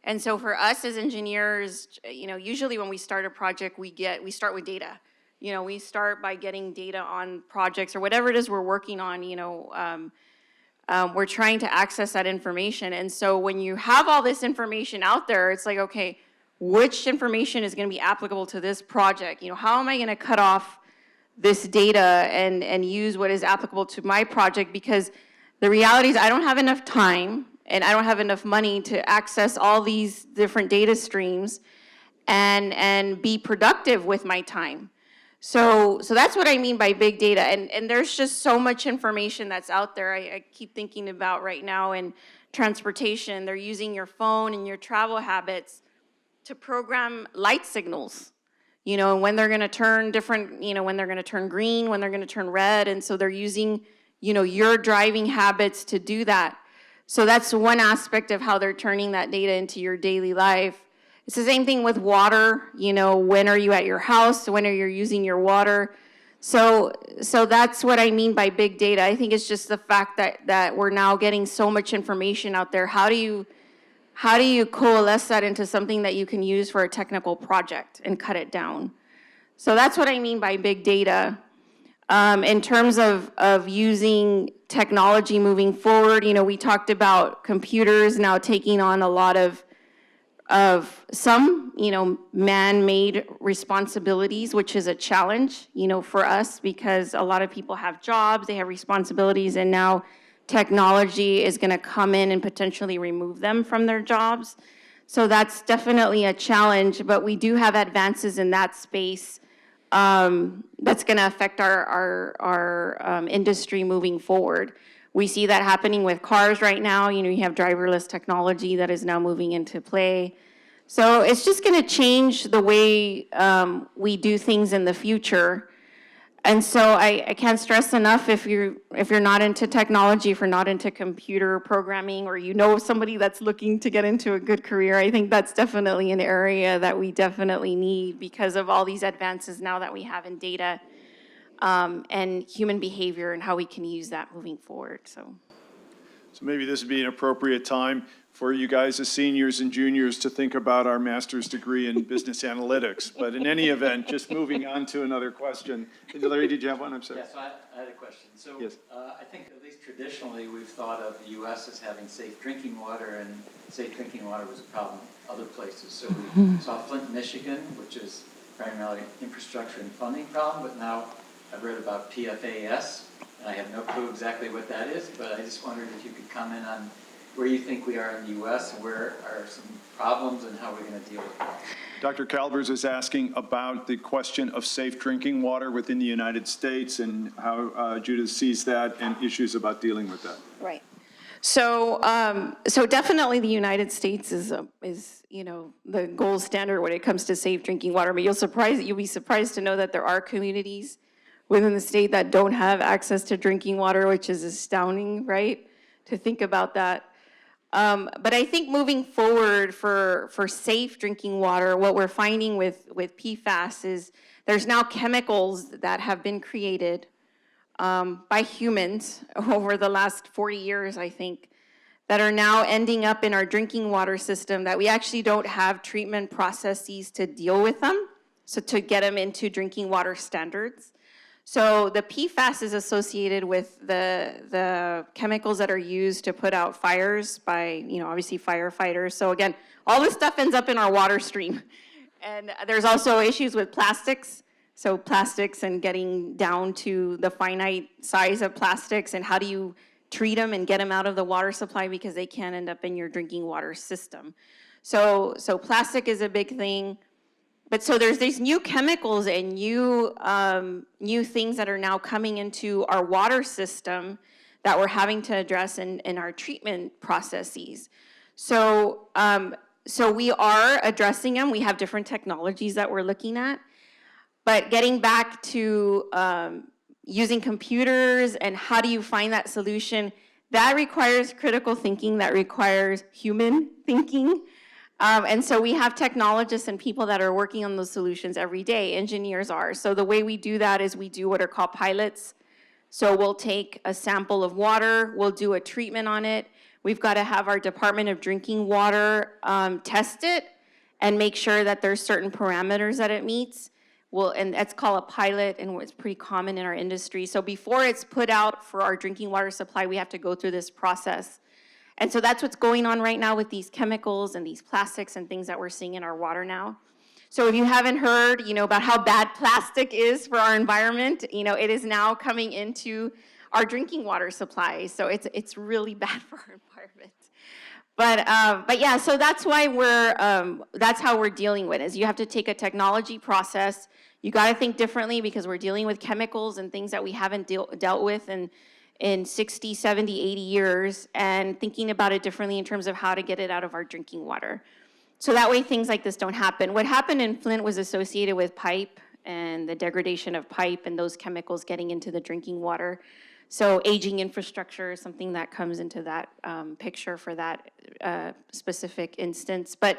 And so for us as engineers, usually when we start a project, we start with data. We start by getting data on projects or whatever it is we're working on, we're trying to access that information. And so when you have all this information out there, it's like, okay, which information is gonna be applicable to this project? How am I gonna cut off this data and use what is applicable to my project, because the reality is I don't have enough time and I don't have enough money to access all these different data streams and be productive with my time. So that's what I mean by big data. And there's just so much information that's out there. I keep thinking about right now in transportation, they're using your phone and your travel habits to program light signals. When they're gonna turn different, when they're gonna turn green, when they're gonna turn red. And so they're using, your driving habits to do that. So that's one aspect of how they're turning that data into your daily life. It's the same thing with water, when are you at your house? When are you using your water? So that's what I mean by big data. I think it's just the fact that we're now getting so much information out there. How do you coalesce that into something that you can use for a technical project and cut it down? So that's what I mean by big data. In terms of using technology moving forward, we talked about computers now taking on a lot of some, man-made responsibilities, which is a challenge, for us, because a lot of people have jobs, they have responsibilities, and now technology is gonna come in and potentially remove them from their jobs. So that's definitely a challenge, but we do have advances in that space that's gonna affect our industry moving forward. We see that happening with cars right now. You have driverless technology that is now moving into play. So it's just going to change the way we do things in the future. And so I can't stress enough, if you're not into technology, if you're not into computer programming, or somebody that's looking to get into a good career, I think that's definitely an area that we definitely need because of all these advances now that we have in data. And human behavior and how we can use that moving forward. So maybe this would be an appropriate time for you guys as seniors and juniors to think about our master's degree in business analytics. But in any event, just moving on to another question. Larry, did you have one? I'm sorry. Yes, I had a question. So Yes. I think at least traditionally we've thought of the U.S. as having safe drinking water, and safe drinking water was a problem other places. So we saw Flint, Michigan, which is primarily infrastructure and funding problem, but now I've read about PFAS, and I have no clue exactly what that is, but I just wondered if you could comment on where you think we are in the U.S. and where are some problems and how we're going to deal with them. Dr. Kalbers is asking about the question of safe drinking water within the United States and how Judith sees that and issues about dealing with that. right. So definitely the United States is the gold standard when it comes to safe drinking water. But you'll be surprised to know that there are communities within the state that don't have access to drinking water, which is astounding, right? To think about that. But I think moving forward for safe drinking water, what we're finding with PFAS is there's now chemicals that have been created by humans over the last 40 years, I think, that are now ending up in our drinking water system that we actually don't have treatment processes to deal with them, so to get them into drinking water standards. So the PFAS is associated with the chemicals that are used to put out fires by, obviously firefighters. So again, all this stuff ends up in our water stream. And there's also issues with plastics. So plastics and getting down to the finite size of plastics and how do you treat them and get them out of the water supply because they can end up in your drinking water system. So plastic is a big thing. But so there's these new chemicals and new things that are now coming into our water system that we're having to address in our treatment processes. So we are addressing them. We have different technologies that we're looking at. But getting back to using computers and how do you find that solution, that requires critical thinking, that requires human thinking. And so we have technologists and people that are working on those solutions every day. Engineers are. So the way we do that is we do what are called pilots. So we'll take a sample of water, we'll do a treatment on it. We've got to have our Department of Drinking Water test it and make sure that there's certain parameters that it meets. And that's called a pilot, and it's pretty common in our industry. So before it's put out for our drinking water supply, we have to go through this process. And so that's what's going on right now with these chemicals and these plastics and things that we're seeing in our water now. So if you haven't heard, about how bad plastic is for our environment, it is now coming into our drinking water supply. So it's really bad for our environment. But yeah, so that's why that's how we're dealing with it, is you have to take a technology process. You got to think differently because we're dealing with chemicals and things that we haven't dealt with in 60, 70, 80 years, and thinking about it differently in terms of how to get it out of our drinking water. So that way things like this don't happen. What happened in Flint was associated with pipe and the degradation of pipe and those chemicals getting into the drinking water. So aging infrastructure is something that comes into that picture for that specific instance. But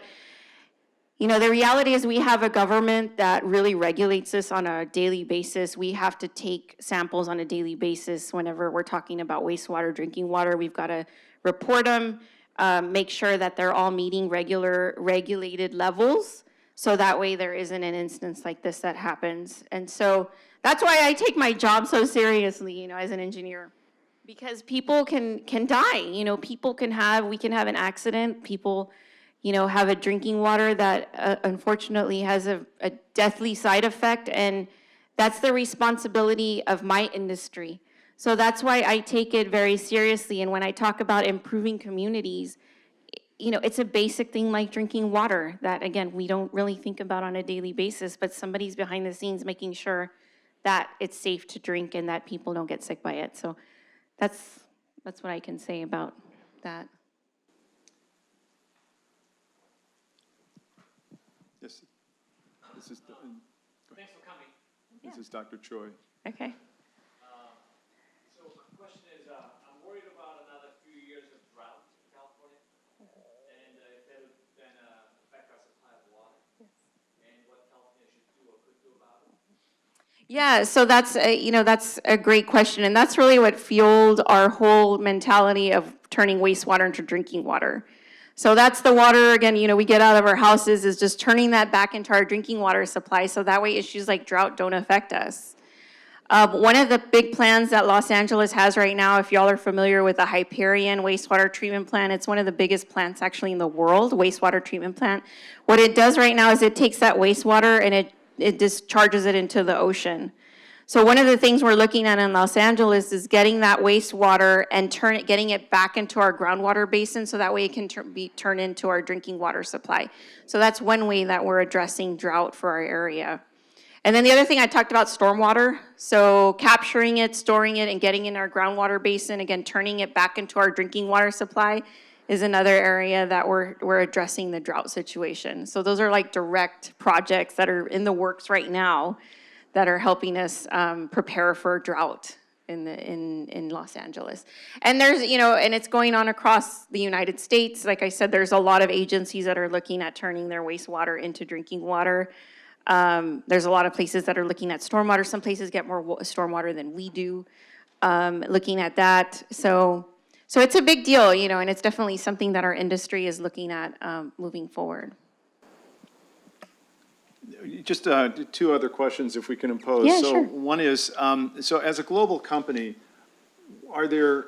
the reality is we have a government that really regulates this on a daily basis. We have to take samples on a daily basis whenever we're talking about wastewater, drinking water. We've got to report them, make sure that they're all meeting regulated levels. So that way there isn't an instance like this that happens. And so that's why I take my job so seriously, you know, as an engineer. Because people can die, you know, we can have an accident, people, you know, have a drinking water that unfortunately has a deathly side effect, and that's the responsibility of my industry. So that's why I take it very seriously, and when I talk about improving communities, you know, it's a basic thing like drinking water that, again, we don't really think about on a daily basis, but somebody's behind the scenes making sure that it's safe to drink and that people don't get sick by it. So that's what I can say about that. Yes. This is, Thanks for coming. this is Dr. Choi. Okay. So my question is, I'm worried about another few years of drought in California, and if that would then affect our supply of water, and what California should do or could do about it. Yeah, so that's that's a great question, and that's really what fueled our whole mentality of turning wastewater into drinking water. So that's the water, again, you know, we get out of our houses, is just turning that back into our drinking water supply, so that way issues like drought don't affect us. One of the big plans that Los Angeles has right now, if y'all are familiar with the Hyperion wastewater treatment plant, it's one of the biggest plants actually in the world, wastewater treatment plant. What it does right now is it takes that wastewater and it discharges it into the ocean. So one of the things we're looking at in Los Angeles is getting that wastewater and getting it back into our groundwater basin, so that way it can be turned into our drinking water supply. So that's one way that we're addressing drought for our area. And then the other thing I talked about, stormwater. So capturing it, storing it, and getting in our groundwater basin, again, turning it back into our drinking water supply is another area that we're addressing the drought situation. So those are like direct projects that are in the works right now that are helping us prepare for drought in Los Angeles. And there's, you know, and it's going on across the United States. Like I said, there's a lot of agencies that are looking at turning their wastewater into drinking water. There's a lot of places that are looking at stormwater. Some places get more stormwater than we do, looking at that. So it's a big deal, you know, and it's definitely something that our industry is looking at moving forward. Just two other questions, if we can impose. Yeah, so sure. one is, so as a global company, are there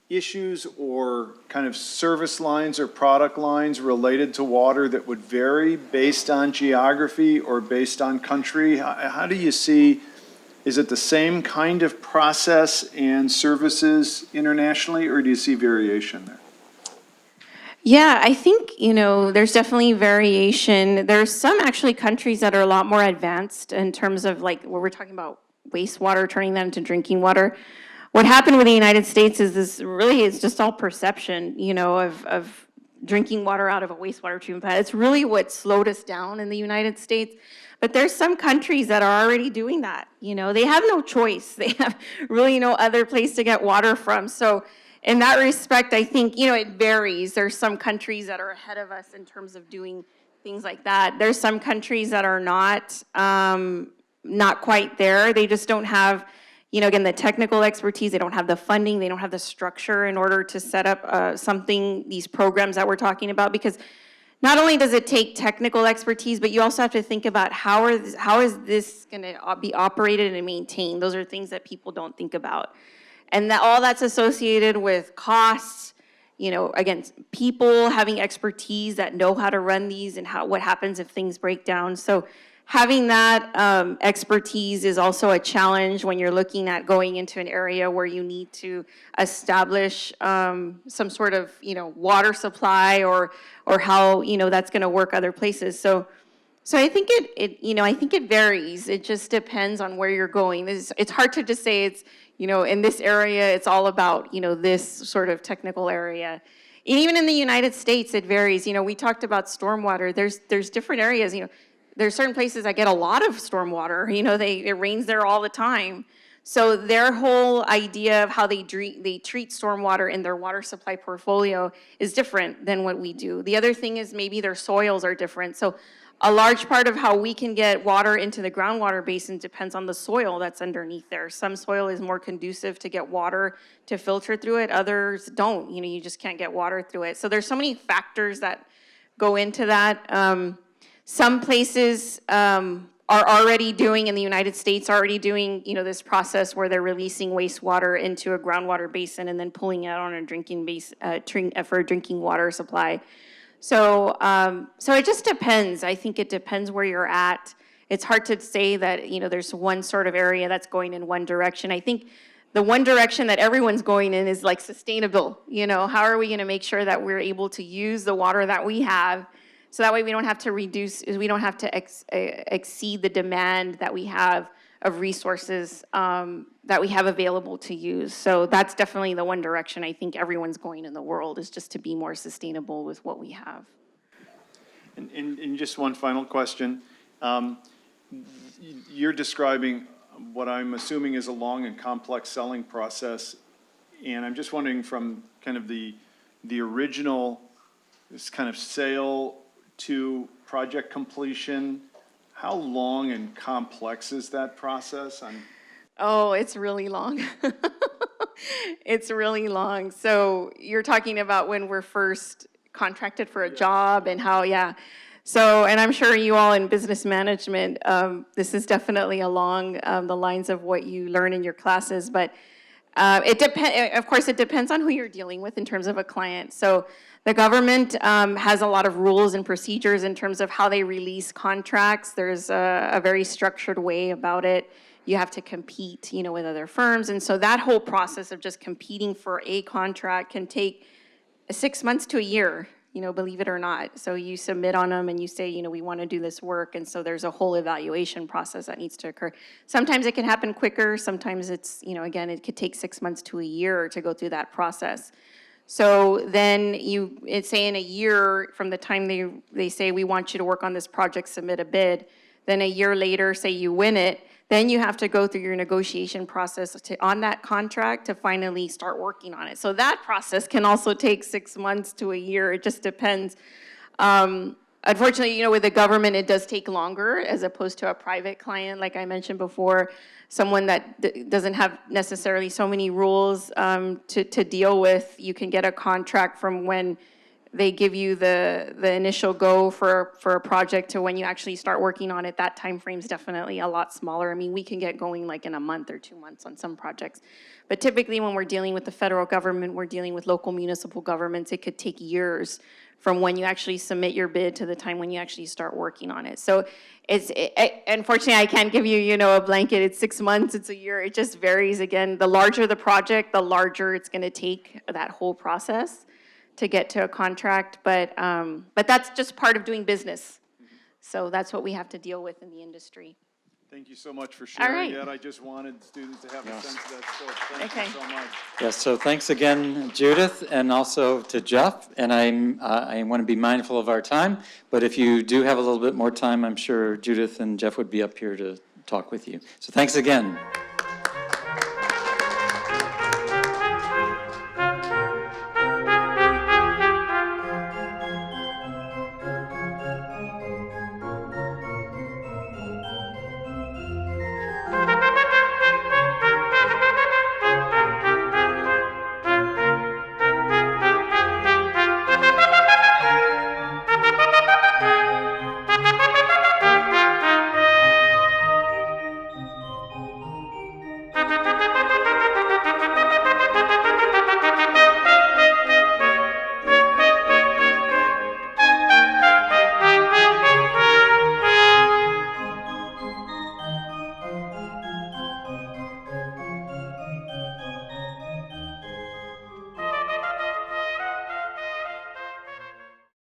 issues or kind of service lines or product lines related to water that would vary based on geography or based on country? How do you see, is it the same kind of process and services internationally, or do you see variation there? Yeah, I think, you know, there's definitely variation. There's some actually countries that are a lot more advanced in terms of like where we're talking about wastewater, turning that into drinking water. What happened with the United States is this really is just all perception, you know, of drinking water out of a wastewater treatment plant. It's really what slowed us down in the United States. But there's some countries that are already doing that. You know, they have no choice. They have really no other place to get water from. So in that respect, I think, you know, it varies. There's some countries that are ahead of us in terms of doing things like that. There's some countries that are not quite there. They just don't have, you know, again, the technical expertise. They don't have the funding. They don't have the structure in order to set up these programs that we're talking about. Because not only does it take technical expertise, but you also have to think about how is this going to be operated and maintained. Those are things that people don't think about. And all that's associated with costs, you know, again, people having expertise that know how to run these and what happens if things break down. So having that expertise is also a challenge when you're looking at going into an area where you need to establish some sort of, you know, water supply or how, you know, that's going to work other places. So I think I think it varies. It just depends on where you're going. It's hard to just say it's, you know, in this area, it's all about, you know, this sort of technical area. And even in the United States, it varies. You know, we talked about stormwater. There's different areas, you know. There's certain places that get a lot of stormwater. You know, it rains there all the time. So their whole idea of how they treat stormwater in their water supply portfolio is different than what we do. The other thing is maybe their soils are different. So a large part of how we can get water into the groundwater basin depends on the soil that's underneath there. Some soil is more conducive to get water to filter through it. Others don't. You know, you just can't get water through it. So there's so many factors that go into that. Some places are already doing, in the United States, already doing, this process where they're releasing wastewater into a groundwater basin and then pulling it out on a drinking base, for a drinking water supply. So it just depends. I think it depends where you're at. It's hard to say that, there's one sort of area that's going in one direction. I think the one direction that everyone's going in is like sustainable. How are we going to make sure that we're able to use the water that we have, so that way we don't have to exceed the demand that we have of resources that we have available to use. So that's definitely the one direction I think everyone's going in the world, is just to be more sustainable with what we have. And just one final question. You're describing what I'm assuming is a long and complex selling process, and I'm just wondering, from kind of the original, this kind of sale to project completion, how long and complex is that process? Oh, it's really long. It's really long. So you're talking about when we're first contracted for a job and how, yeah. So, and I'm sure you all in business management, this is definitely along the lines of what you learn in your classes, but of course, it depends on who you're dealing with in terms of a client. So the government has a lot of rules and procedures in terms of how they release contracts. There's a very structured way about it. You have to compete, with other firms. And so that whole process of just competing for a contract can take 6 months to a year, believe it or not. So you submit on them and you say, we want to do this work. And so there's a whole evaluation process that needs to occur. Sometimes it can happen quicker. Sometimes it's, again, it could take 6 months to a year to go through that process. So then it's say in a year from the time they say, we want you to work on this project, submit a bid. Then a year later, say you win it, then you have to go through your negotiation process on that contract to finally start working on it. So that process can also take 6 months to a year. It just depends. Unfortunately, with the government, it does take longer as opposed to a private client, like I mentioned before, someone that doesn't have necessarily so many rules to deal with. You can get a contract from when they give you the initial go for a project to when you actually start working on it. That time frame's definitely a lot smaller. I mean, we can get going like in a month or 2 months on some projects. But typically when we're dealing with the federal government, we're dealing with local municipal governments, it could take years from when you actually submit your bid to the time when you actually start working on it. So unfortunately, I can't give you, a blanket. It's 6 months, it's a year. It just varies. Again, the larger the project, the larger it's going to take that whole process to get to a contract. But that's just part of doing business. So that's what we have to deal with in the industry. Thank you so much for sharing right. that. I just wanted students to have a sense of that scope. Thank you so much. Yes, so thanks again, Judith, and also to Jeff. And I want to be mindful of our time, but if you do have a little bit more time, I'm sure Judith and Jeff would be up here to talk with you. So thanks again.